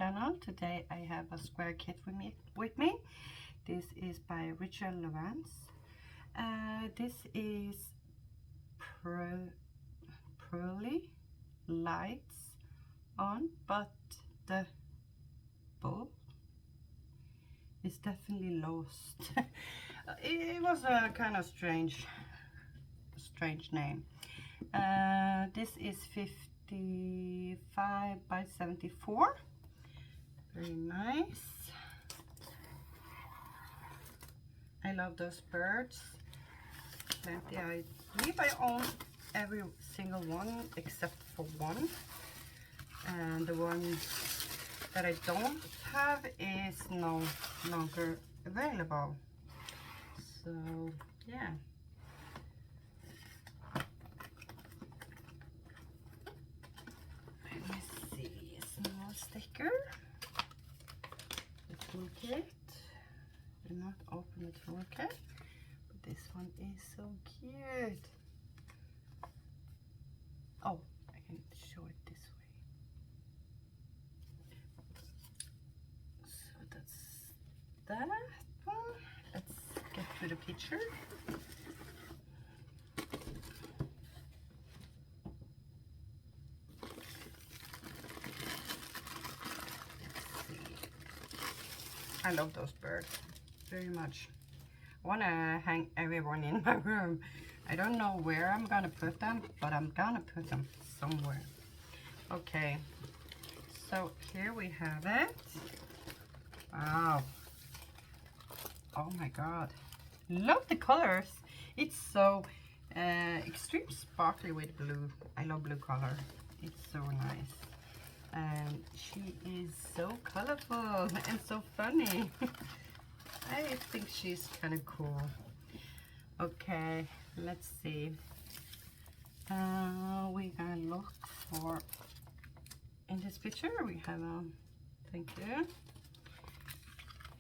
channel. Today I have a square kit with me. This is by Richard Lorenz. This is pearly lights on, but the bulb is definitely lost. It was a kind of strange name. This is 55 by 74. Very nice. I love those birds. Plenty. I believe I own every single one except for one. And the one that I don't have is no longer available. So yeah. Let me see, a small sticker. The toolkit. Do not open the toolkit. But this one is so cute. Oh, I can show it this way. So that's that one. Let's get to the picture. I love those birds very much. I want to hang everyone in my room. I don't know where I'm gonna put them, but I'm gonna put them somewhere. Okay, so here we have it. Wow. Oh my god. Love the colors. It's so extreme sparkly with blue. I love blue color. It's so nice. And she is so colorful and so funny. I think she's kind of cool. Okay, let's see. We're gonna look for, in this picture we have a, thank you.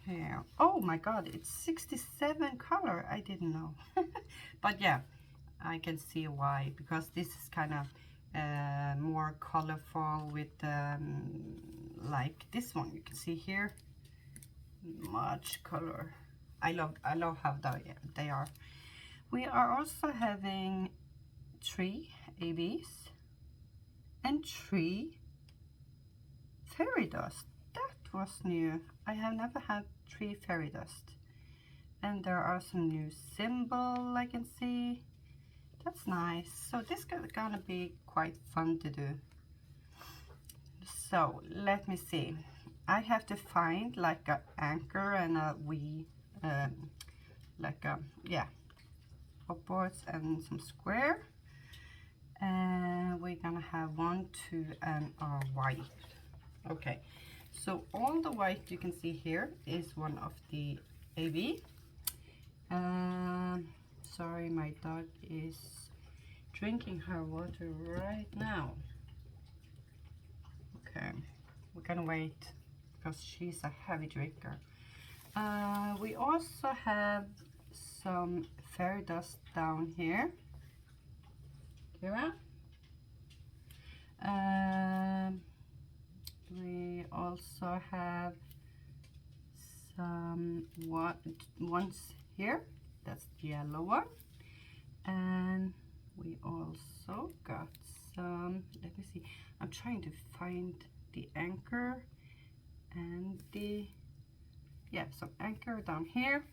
Here, oh my god, it's 67 color. I didn't know. But yeah, I can see why, because this is kind of more colorful with like this one. You can see here, much color. I love how they are. We are also having 3 ABs and 3 fairy dust. That was new. I have never had 3 fairy dust. And there are some new symbols I can see. That's nice. So this is gonna be quite fun to do. So let me see. I have to find like an anchor and a wee, like a, yeah, upwards and some square. And we're gonna have 1, 2, and our white. Okay, so all the white you can see here is one of the AB. Sorry, my dog is drinking her water right now. Okay, we're gonna wait because she's a heavy drinker. We also have some fairy dust down here. Kira. We also have some ones here. That's the yellow one. And we also got some, let me see, I'm trying to find the anchor and the, yeah, some anchor down here.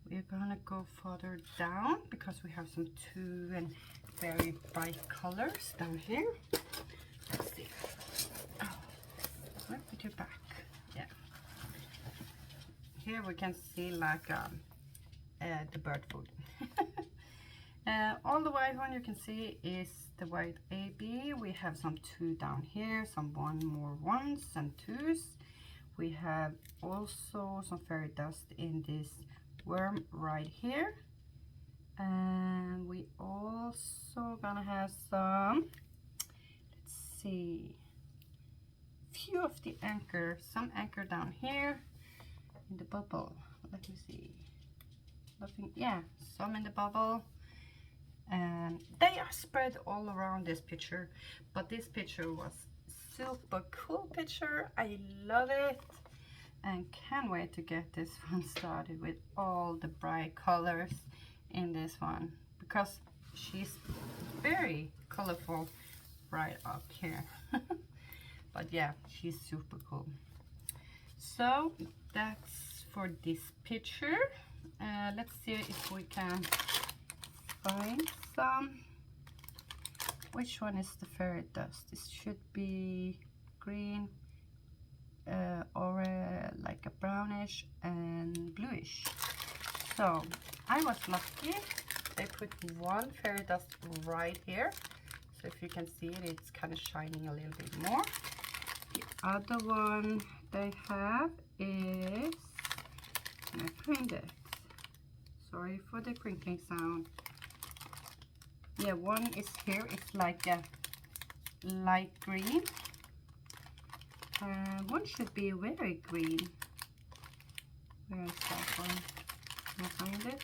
We're gonna go further down because we have some 2 and very bright colors down here. Let's see. Oh, where put your back? Yeah. Here we can see like the bird food. All the white one you can see is the white AB. We have some 2 down here, some 1 more 1s and 2s. We have also some fairy dust in this worm right here. And we also gonna have some, let's see, few of the anchor, some anchor down here in the bubble. Let me see. Nothing, yeah, some in the bubble. and they are spread all around this picture, but this picture was super cool picture. I love it and can't wait to get this one started with all the bright colors in this one, because she's very colorful right up here. But yeah, she's super cool. So that's for this picture. Let's see if we can find some. Which one is the fairy dust? This should be green, or like a brownish and bluish. So I was lucky. They put one fairy dust right here. So if you can see it, it's kind of shining a little bit more. The other one they have is, can I print it? Sorry for the crinkling sound. Yeah, one is here. It's like a light green. One should be very green. Where is that one? Can I find it?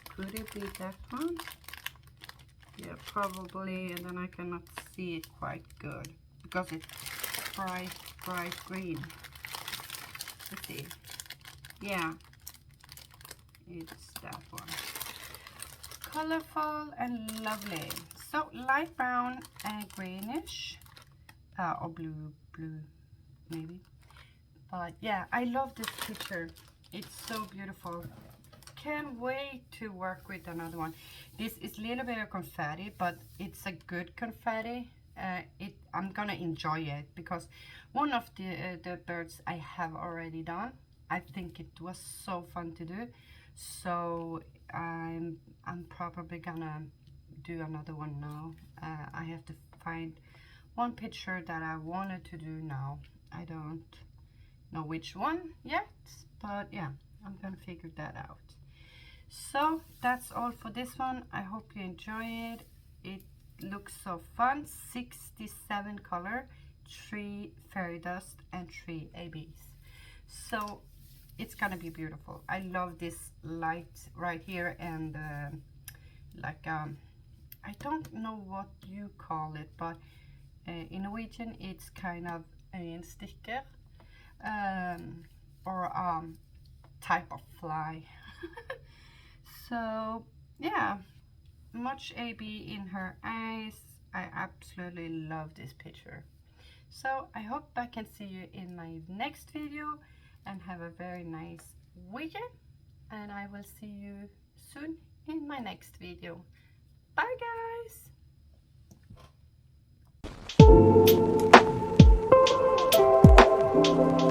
Could it be that one? Yeah, probably, and then I cannot see it quite good because it's bright green. Let's see. Yeah, it's that one. Colorful and lovely. So light brown and greenish, or blue maybe. But yeah, I love this picture. It's so beautiful. Can't wait to work with another one. This is a little bit of confetti, but it's a good confetti. I'm gonna enjoy it because one of the birds I have already done. I think it was so fun to do. So I'm probably gonna do another one now. I have to find one picture that I wanted to do now. I don't know which one yet, but yeah, I'm gonna figure that out. So that's all for this one. I hope you enjoy it. It looks so fun. 67 color, 3 fairy dust and 3 ABs. So it's gonna be beautiful. I love this light right here, and like I don't know what you call it, but in Norwegian it's kind of en sticker, or type of fly. So yeah, much AB in her eyes. I absolutely love this picture. So I hope I can see you in my next video, and have a very nice weekend, and I will see you soon in my next video. Bye guys.